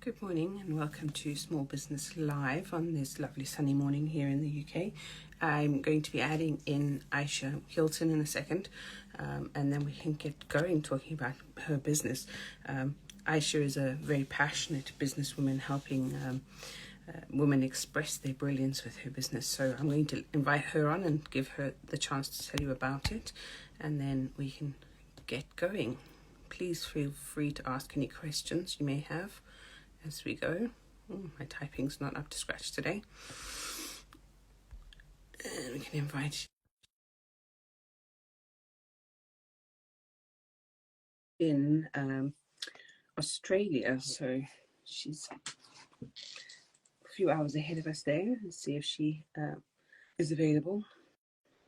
Good morning and welcome to Small Business Live on this lovely sunny morning here in the UK. I'm going to be adding in Ayesha Hilton in a second, and then we can get going talking about her business. Ayesha is a very passionate businesswoman helping women express their brilliance with her business. So I'm going to invite her on and give her the chance to tell you about it, and then we can get going. Please feel free to ask any questions you may have as we go. My typing's not up to scratch today. And we can invite in Australia, so she's a few hours ahead of us there. Let's see if she is available.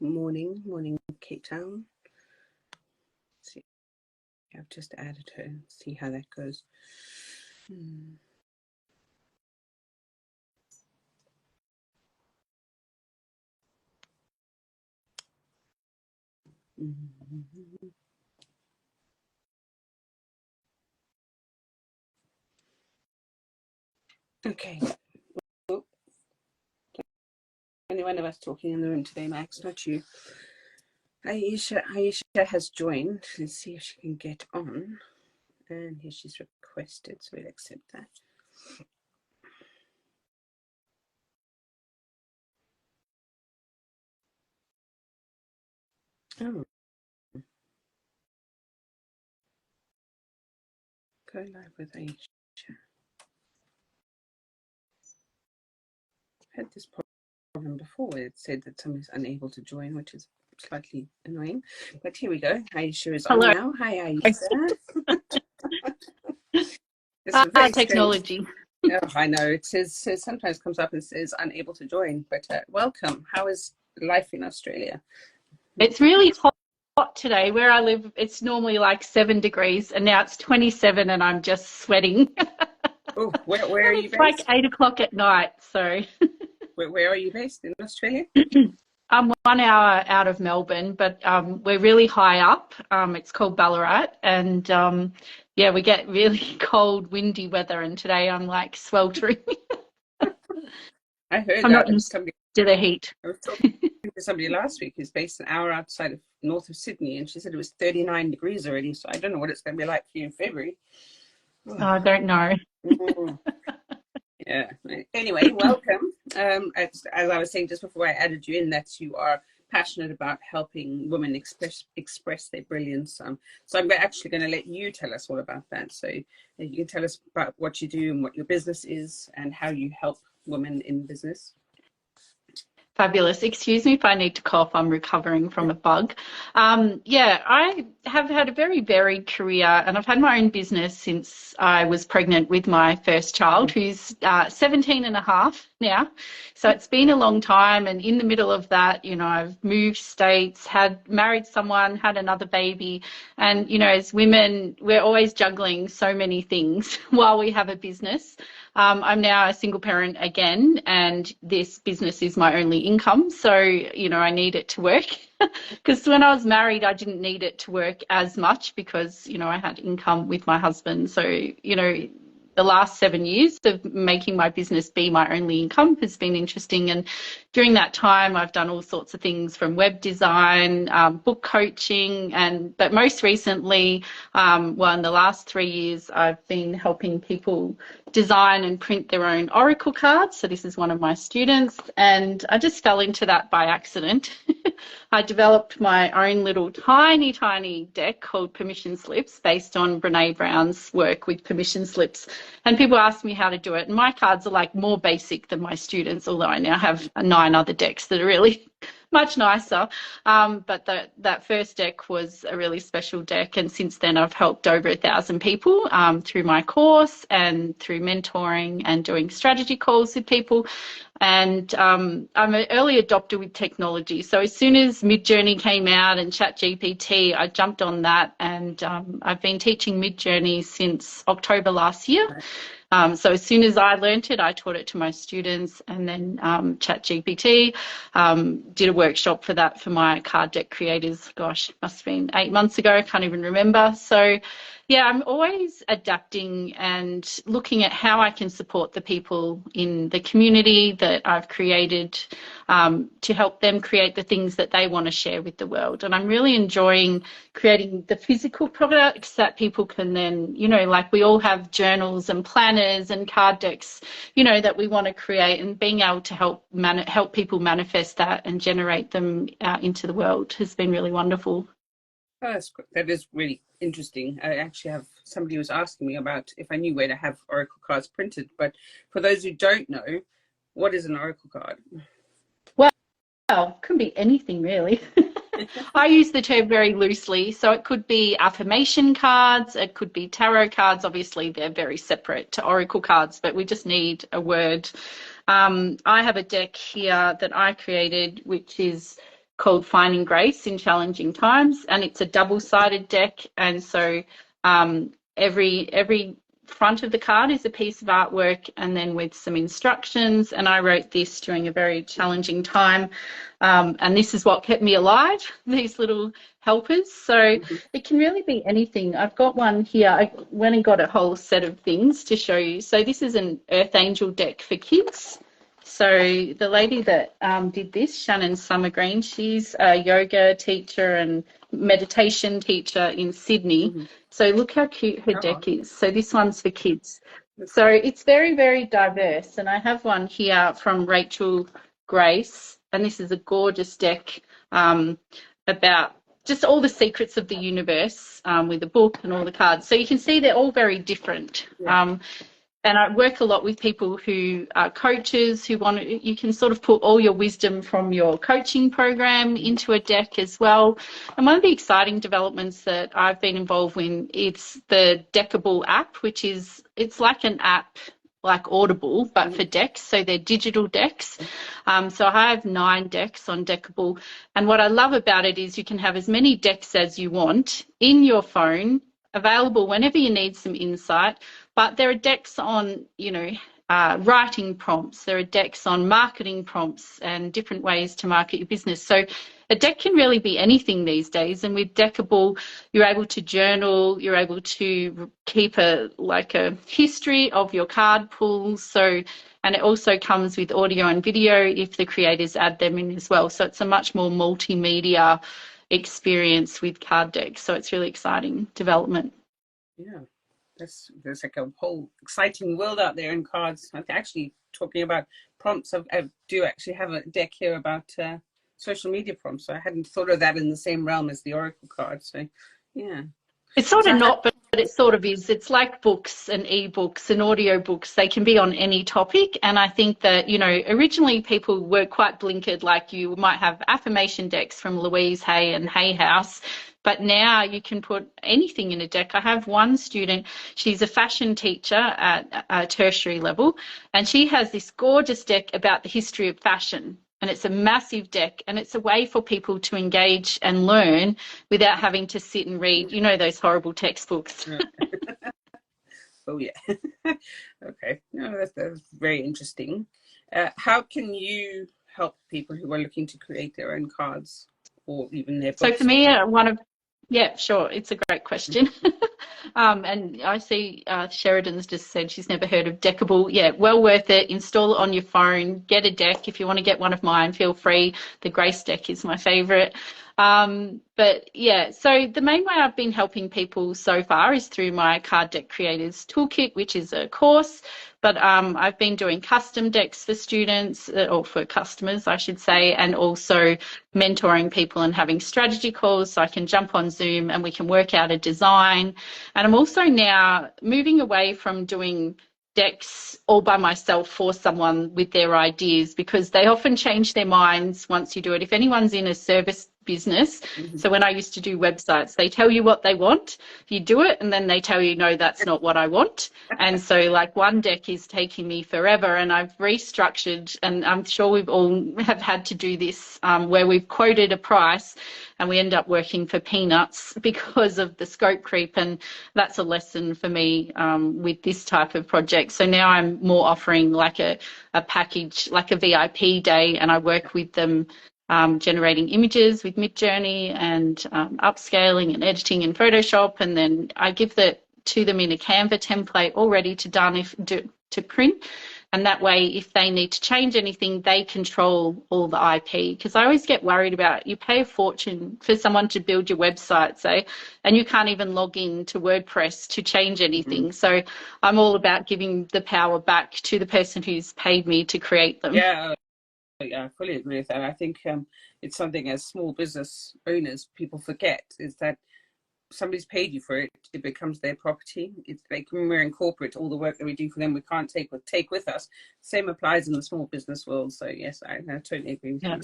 Morning Cape Town. Let's see, I've just added her. See how that goes. Okay. Oh, only one of us talking in the room today, Max, not you. Ayesha has joined. Let's see if she can get on. And here she's requested, so we'll accept that. Oh. Go live with Ayesha. I've had this problem before where it said that somebody's unable to join, which is slightly annoying. But here we go. Ayesha is on now. Hi, Ayesha. Technology. Oh, I know. It says sometimes comes up and says unable to join, but welcome. How is life in Australia? It's really hot today. Where I live, it's normally like 7 degrees, and now it's 27, and I'm just sweating. Oh, where are you based? It's like 8 o'clock at night. So. Where are you based in Australia? I'm 1 hour out of Melbourne, but we're really high up. It's called Ballarat, and yeah, we get really cold, windy weather, and today I'm like sweltering. I heard I'm that. not used to the heat. I was talking to somebody last week who's based an hour outside of north of Sydney, and she said it was 39 degrees already, so I don't know what it's going to be like for you in February. Oh, I don't know. Yeah. Anyway, welcome. As I was saying just before I added you in, that you are passionate about helping women express their brilliance. So I'm actually going to let you tell us all about that. So you can tell us about what you do and what your business is and how you help women in business. Fabulous. Excuse me if I need to cough. I'm recovering from a bug. Yeah, I have had a very varied career, and I've had my own business since I was pregnant with my first child, who's 17 and a half now. So it's been a long time, and in the middle of that, you know, I've moved states, married someone, had another baby, and, you know, as women, we're always juggling so many things while we have a business. I'm now a single parent again, and this business is my only income. So, you know, I need it to work because when I was married, I didn't need it to work as much because, you know, I had income with my husband. So, you know, the last 7 years of making my business be my only income has been interesting. And during that time, I've done all sorts of things from web design, book coaching, but most recently, in the last 3 years, I've been helping people design and print their own oracle cards. So this is one of my students, and I just fell into that by accident. I developed my own little tiny deck called Permission Slips based on Brene Brown's work with permission slips. And people ask me how to do it. And my cards are like more basic than my students, although I now have 9 other decks that are really much nicer. But that first deck was a really special deck. And since then, I've helped over 1,000 people through my course and through mentoring and doing strategy calls with people. And I'm an early adopter with technology. So as soon as Midjourney came out and ChatGPT, I jumped on that, and I've been teaching Midjourney since October last year. So as soon as I learnt it, I taught it to my students, and then ChatGPT did a workshop for that for my card deck creators. Gosh, must have been 8 months ago. I can't even remember. So Yeah, I'm always adapting and looking at how I can support the people in the community that I've created, to help them create the things that they want to share with the world. And I'm really enjoying creating the physical products that people can then, like we all have journals and planners and card decks, that we want to create, and being able to help people manifest that and generate them out into the world has been really wonderful. Oh, that is really interesting. I actually have somebody was asking me about if I knew where to have oracle cards printed. But for those who don't know, what is an oracle card? Well, could be anything really. I use the term very loosely. So it could be affirmation cards, it could be tarot cards. Obviously, they're very separate to oracle cards, but we just need a word. I have a deck here that I created, which is called Finding Grace in Challenging Times, and it's a double-sided deck. And so every front of the card is a piece of artwork, and then with some instructions. And I wrote this during a very challenging time, and this is what kept me alive, these little helpers. So it can really be anything. I've got one here. I went and got a whole set of things to show you. So this is an Earth Angel deck for kids. So the lady that did this, Shannon Summergreen, she's a yoga teacher and meditation teacher in Sydney. So look how cute her deck is. So this one's for kids. So it's very, very diverse. And I have one here from Rachel Grace, and this is a gorgeous deck about just all the secrets of the universe, with a book and all the cards. So you can see they're all very different. Yeah. And I work a lot with people who are coaches who you can sort of put all your wisdom from your coaching program into a deck as well. And one of the exciting developments that I've been involved in, it's the Deckable app, it's like an app like Audible, but for decks. So they're digital decks. So I have 9 decks on Deckable. And what I love about it is you can have as many decks as you want in your phone, available whenever you need some insight. But there are decks on, writing prompts. There are decks on marketing prompts and different ways to market your business. So a deck can really be anything these days. And with Deckable, you're able to journal. You're able to keep a history of your card pulls. And it also comes with audio and video if the creators add them in as well. So it's a much more multimedia experience with card decks. So it's really exciting development. Yeah. There's like a whole exciting world out there in cards. I'm actually talking about prompts. I do actually have a deck here about social media prompts. So I hadn't thought of that in the same realm as the oracle card. So, yeah. It's sort of not, but it sort of is. It's like books and ebooks and audio books. They can be on any topic. And I think that, originally people were quite blinkered, like you might have affirmation decks from Louise Hay and Hay House. But now you can put anything in a deck. I have one student, she's a fashion teacher at a tertiary level, and she has this gorgeous deck about the history of fashion. And it's a massive deck, and it's a way for people to engage and learn without having to sit and read, those horrible textbooks. Oh, yeah. Okay. No, that's very interesting. How can you help people who are looking to create their own cards or even their books? So for me, yeah, sure. It's a great question. And I see Sheridan's just said she's never heard of Deckable. Yeah, well worth it. Install it on your phone. Get a deck. If you want to get one of mine, feel free. The Grace deck is my favourite. But yeah, so the main way I've been helping people so far is through my Card Deck Creators Toolkit, which is a course. But I've been doing custom decks for students, or for customers, I should say, and also mentoring people and having strategy calls so I can jump on Zoom and we can work out a design. And I'm also now moving away from doing decks all by myself for someone with their ideas, because they often change their minds once you do it. If anyone's in a service business, so when I used to do websites, they tell you what they want, you do it, and then they tell you, no, that's not what I want. And so like one deck is taking me forever, and I've restructured, and I'm sure we've all have had to do this, where we've quoted a price and we end up working for peanuts because of the scope creep. And that's a lesson for me with this type of project. So now I'm more offering like a package, like a VIP day, and I work with them generating images with Midjourney and upscaling and editing in Photoshop, and then I give that to them in a Canva template all ready to to print. And that way, if they need to change anything, they control all the IP. Because I always get worried about, you pay a fortune for someone to build your website, say, and you can't even log in to WordPress to change anything. So I'm all about giving the power back to the person who's paid me to create them. Yeah, I fully agree with that. I think it's something as small business owners, people forget, is that somebody's paid you for it, it becomes their property. It's like when we're in corporate, all the work that we do for them, we can't take with us. Same applies in the small business world. So yes, I totally agree with you.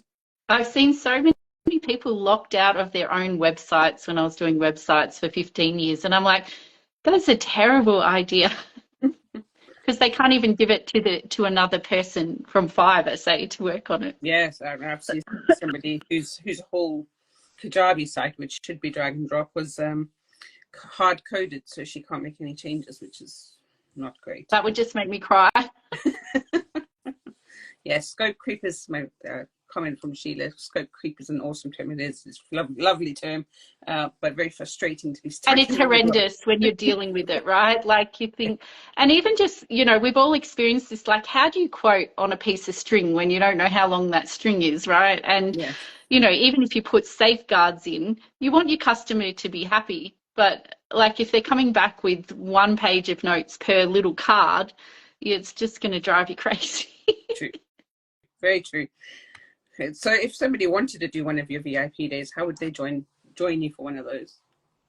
I've seen so many people locked out of their own websites when I was doing websites for 15 years. And I'm like, that's a terrible idea. Because they can't even give it to another person from Fiverr, say, to work on it. Yes, I've seen somebody whose whole Kajabi site, which should be drag and drop, was hard coded, so she can't make any changes, which is not great. That would just make me cry. Yes, scope creep is my comment from Sheila. Scope creep is an awesome term. It is. It's a lovely term, but very frustrating to be stuck. And it's horrendous when you're dealing with it, right? Like you think, and even just, we've all experienced this, like, how do you quote on a piece of string when you don't know how long that string is, right? And, even if you put safeguards in, you want your customer to be happy. But like if they're coming back with 1 page of notes per little card, it's just going to drive you crazy. True. Very true. So if somebody wanted to do one of your VIP days, how would they join you for one of those?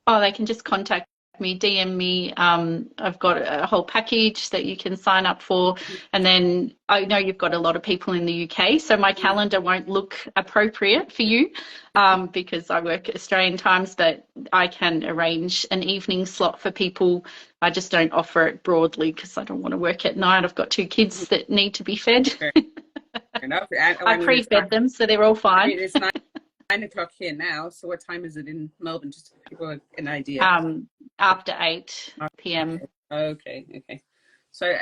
Oh, they can just contact me, DM me. I've got a whole package that you can sign up for. And then I know you've got a lot of people in the UK, so my calendar won't look appropriate for you because I work at Australian times, but I can arrange an evening slot for people. I just don't offer it broadly because I don't want to work at night. I've got 2 kids that need to be fed. Fair enough. I pre-fed them, so they're all fine. I mean, it's 9 o'clock here now. So what time is it in Melbourne? Just to give people an idea. After 8 p.m. Okay. So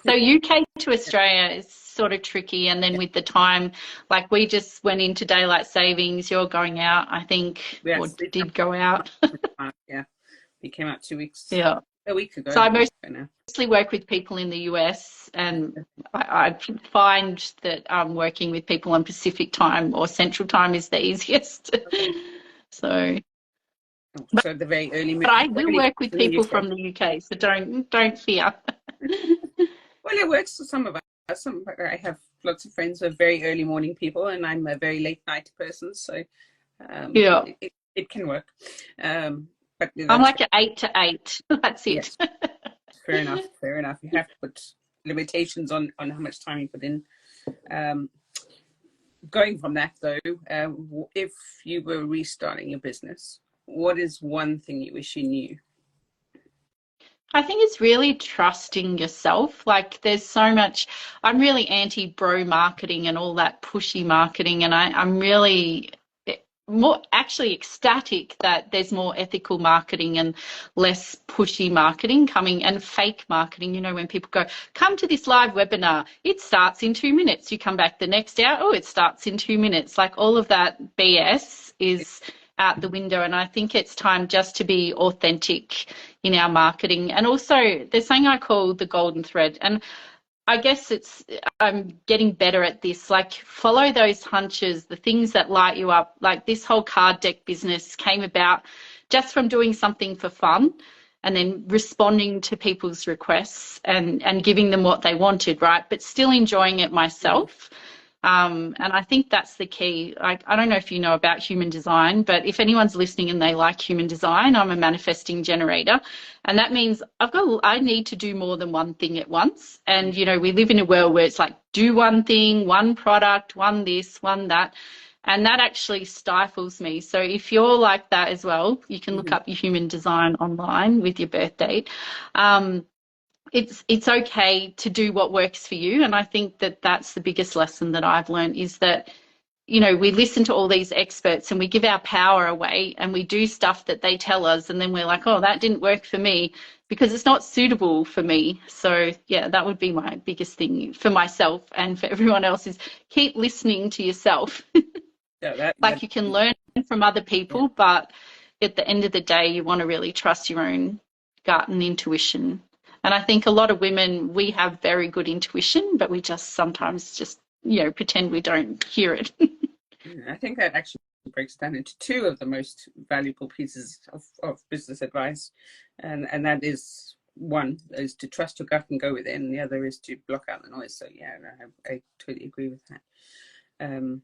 so UK to Australia is sort of tricky, and then with the time, like we just went into daylight savings. You're going out, I think, or did go out. Yeah, we came out 2 weeks. Yeah. A week ago. So I mostly work with people in the US, and I find that working with people on Pacific time or Central time is the easiest. So the very early. But I will work with people from the UK, so don't fear. Well, it works for some of us. I have lots of friends who are very early morning people, and I'm a very late night person, so it can work. But I'm like an 8 to 8. That's it. Yes. Fair enough. You have to put limitations on how much time you put in. Going from that, though, if you were restarting your business, what is one thing you wish you knew? I think it's really trusting yourself. Like there's so much, I'm really anti-bro marketing and all that pushy marketing, and I'm really more actually ecstatic that there's more ethical marketing and less pushy marketing coming, and fake marketing. When people go, come to this live webinar, it starts in 2 minutes. You come back the next hour, oh, it starts in 2 minutes. Like all of that BS is out the window, and I think it's time just to be authentic in our marketing. And also there's something I call the golden thread, and I guess I'm getting better at this, like follow those hunches, the things that light you up. Like this whole card deck business came about just from doing something for fun and then responding to people's requests and giving them what they wanted, right? But still enjoying it myself. And I think that's the key. I don't know if you know about human design, but if anyone's listening and they like human design, I'm a manifesting generator. And that means I need to do more than one thing at once. And, we live in a world where it's like, do one thing, one product, one this, one that. And that actually stifles me. So if you're like that as well, you can look up your human design online with your birth date. It's okay to do what works for you. And I think that that's the biggest lesson that I've learned is that, we listen to all these experts and we give our power away and we do stuff that they tell us. And then we're like, oh, that didn't work for me because it's not suitable for me. So, yeah, that would be my biggest thing for myself and for everyone else is keep listening to yourself. So Like, you can learn from other yeah. people, but at the end of the day, you want to really trust your own gut and intuition. And I think a lot of women, we have very good intuition, but we just sometimes just, pretend we don't hear it. I think that actually breaks down into two of the most valuable pieces of business advice. And that is, one is to trust your gut and go with it, and the other is to block out the noise. So yeah, I totally agree with that. And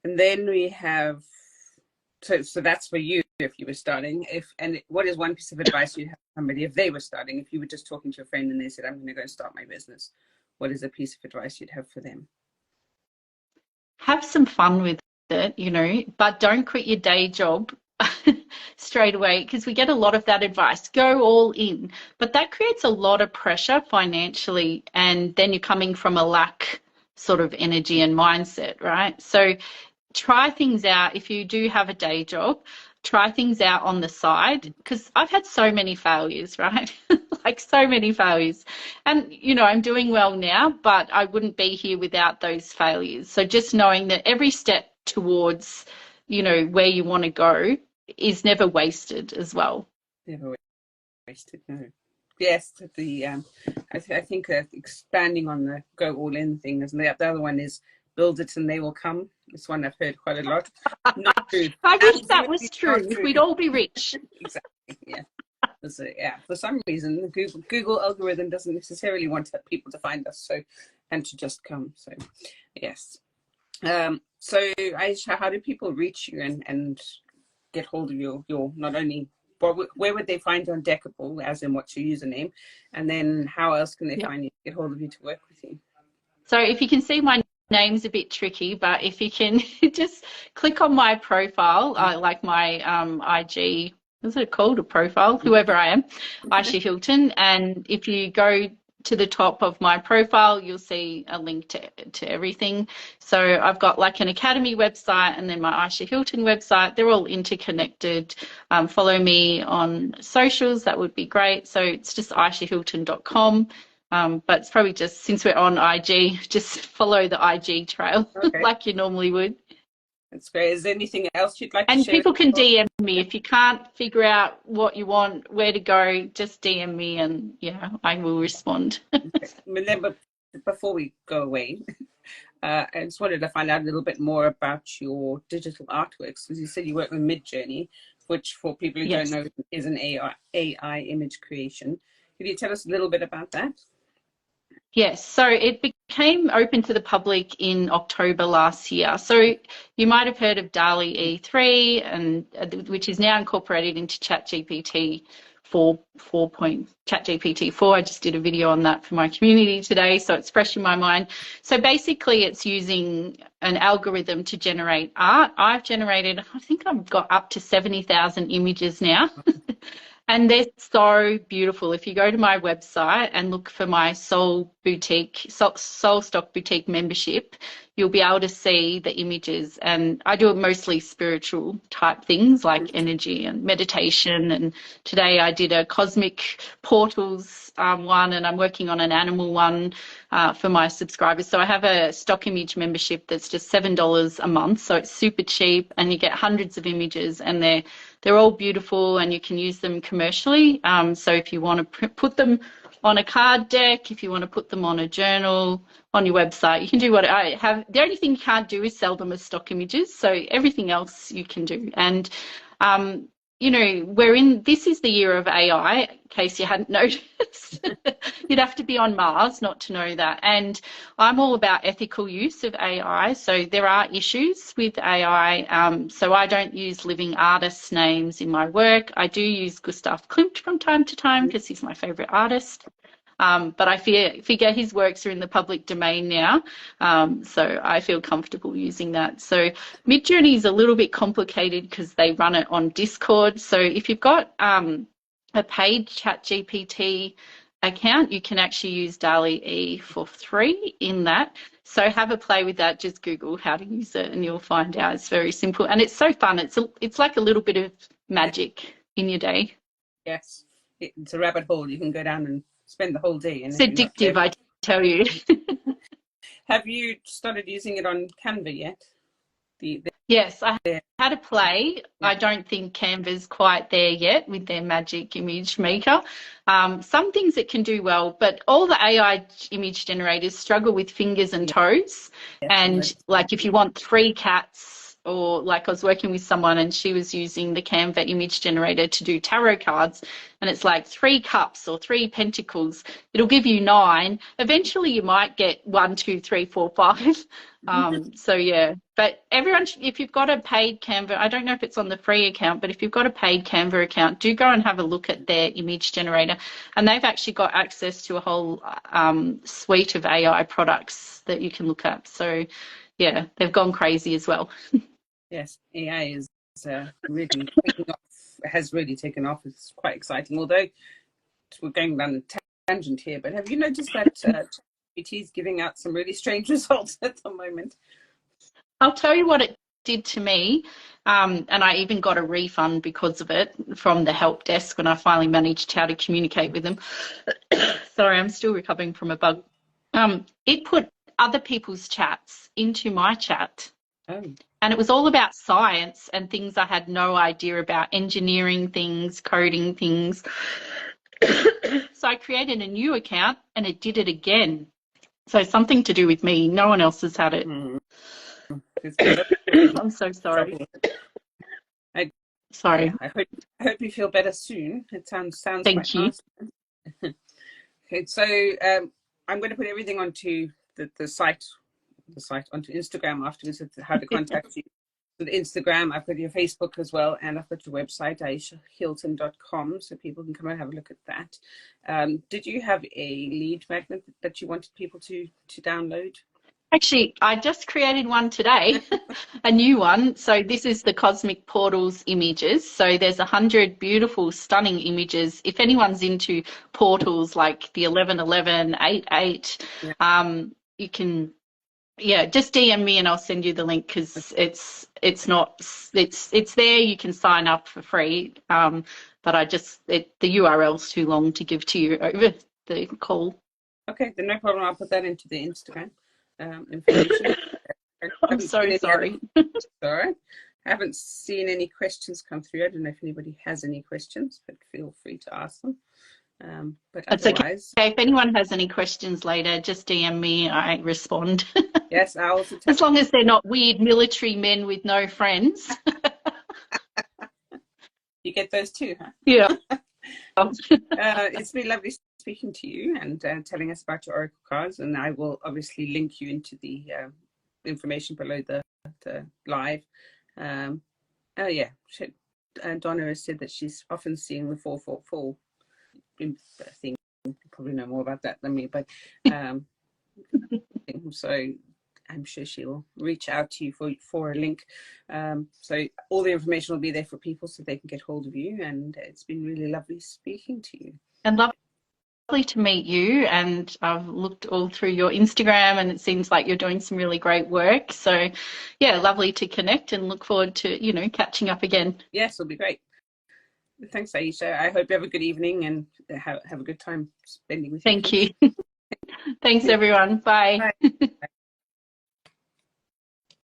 then we have, so that's for you if you were starting. What is one piece of advice you'd have for somebody if they were starting? If you were just talking to a friend and they said, I'm going to go and start my business, what is a piece of advice you'd have for them? Have some fun with it, but don't quit your day job straight away, because we get a lot of that advice. Go all in, but that creates a lot of pressure financially, and then you're coming from a lack sort of energy and mindset, right? So try things out. If you do have a day job, try things out on the side, because I've had so many failures, right? Like, so many failures. And, I'm doing well now, but I wouldn't be here without those failures. So just knowing that every step towards, where you want to go is never wasted as well. Never wasted, no. Yes, I think expanding on the go all in thing, and the other one is build it and they will come. It's one I've heard quite a lot. Not true. I wish that was true. We'd all be rich. Exactly. Yeah. So, yeah. For some reason, the Google algorithm doesn't necessarily want people to find us, and to just come. So, yes. So, Ayesha, how do people reach you and get hold of your not only, where would they find you on Deckable, as in what's your username, and then how else can they find you, get hold of you to work with you? So if you can see, my name's a bit tricky, but if you can just click on my profile, like my IG, is it called a profile? Whoever I am, Ayesha Hilton. And if you go to the top of my profile, you'll see a link to everything. So I've got like an academy website and then my Ayesha Hilton website. They're all interconnected. Follow me on socials. That would be great. So it's just ayeshahilton.com. But it's probably just, since we're on IG, just follow the IG trail like you normally would. That's great. Is there anything else you'd like to And share? people can DM me. If you can't figure out what you want, where to go, just DM me and I will respond. Remember, before we go away, I just wanted to find out a little bit more about your digital artworks, because you said you work with Midjourney, which, for people who don't know, is an AI image creation. Could you tell us a little bit about that? Yes, so it became open to the public in October last year. So you might have heard of DALL-E 3, and which is now incorporated into ChatGPT 4. ChatGPT 4. I just did a video on that for my community today, so it's fresh in my mind. So basically, it's using an algorithm to generate art. I've generated, I think I've got up to 70,000 images now. And they're so beautiful. If you go to my website and look for my Soul Stock Boutique membership, you'll be able to see the images. And I do mostly spiritual type things like energy and meditation. And today I did a cosmic portals one, and I'm working on an animal one for my subscribers. So I have a stock image membership that's just $7 a month. So it's super cheap, and you get hundreds of images, and they're all beautiful, and you can use them commercially. So if you want to put them on a card deck, if you want to put them on a journal, on your website, you can do what I have. The only thing you can't do is sell them as stock images. So everything else you can do. And, this is the year of AI, in case you hadn't noticed. You'd have to be on Mars not to know that. And I'm all about ethical use of AI. So there are issues with AI. So I don't use living artists' names in my work. I do use Gustav Klimt from time to time because he's my favorite artist. But I figure his works are in the public domain now, so I feel comfortable using that. So Midjourney is a little bit complicated because they run it on Discord. So if you've got a paid ChatGPT account, you can actually use DALL-E for free in that. So have a play with that. Just Google how to use it and you'll find out. It's very simple and it's so fun. It's like a little bit of magic in your day. Yes, it's a rabbit hole. You can go down and spend the whole day. It's addictive, I tell you. Have you started using it on Canva yet? Yes, I had a play. I don't think Canva's quite there yet with their magic image maker. Some things it can do well, but all the AI image generators struggle with fingers and toes. Yes, And like if you want three cats, or like I was working with someone and she was using the Canva image generator to do tarot cards, and it's like 3 cups or 3 pentacles. It'll give you 9. Eventually you might get 1, 2, 3, 4, 5. So yeah, but everyone, if you've got a paid Canva, I don't know if it's on the free account, but if you've got a paid Canva account, do go and have a look at their image generator. And they've actually got access to a whole suite of AI products that you can look at. So yeah, they've gone crazy as well. Yes, AI is really taking off, has really taken off. It's quite exciting, although we're going down a tangent here, but have you noticed that ChatGPT is giving out some really strange results at the moment? I'll tell you what it did to me, and I even got a refund because of it from the help desk when I finally managed how to communicate with them. Sorry, I'm still recovering from a bug. It put other people's chats into my chat. Oh. And it was all about science and things I had no idea about, engineering things, coding things. So I created a new account and it did it again. So something to do with me. No one else has had it. I'm so sorry. Sorry. Yeah, I hope you feel better soon. It sounds Thank quite you. nice. Okay, so I'm going to put everything onto the site onto Instagram afterwards, how to contact you. So the Instagram, I've got your Facebook as well, and I've got your website, ayeshahilton.com, so people can come and have a look at that. Did you have a lead magnet that you wanted people to download? Actually, I just created one today, a new one. So this is the Cosmic Portals images. So there's 100 beautiful, stunning images. If anyone's into portals like the 1111, 88, you can, just DM me and I'll send you the link, because it's there. You can sign up for free. But the URL's too long to give to you over the call. Okay, then no problem. I'll put that into the Instagram. Information. I'm so sorry. Sorry. I haven't seen any questions come through. I don't know if anybody has any questions, but feel free to ask them. But That's otherwise, okay. If anyone has any questions later, just DM me. I respond. Yes, I also. As long as they're not weird military men with no friends. You get those too, huh? Yeah. It's been lovely speaking to you and telling us about your oracle cards, and I will obviously link you into the information below the live. Donna has said that she's often seeing the 444 thing. You probably know more about that than me, but so I'm sure she'll reach out to you for a link. So all the information will be there for people so they can get hold of you. And it's been really lovely speaking to you. And lovely to meet you. And I've looked all through your Instagram and it seems like you're doing some really great work. So yeah, lovely to connect and look forward to, catching up again. Yes, it'll be great. Thanks, Ayesha. I hope you have a good evening and have a good time spending with you. Thank you. Thanks, everyone. Bye. Bye.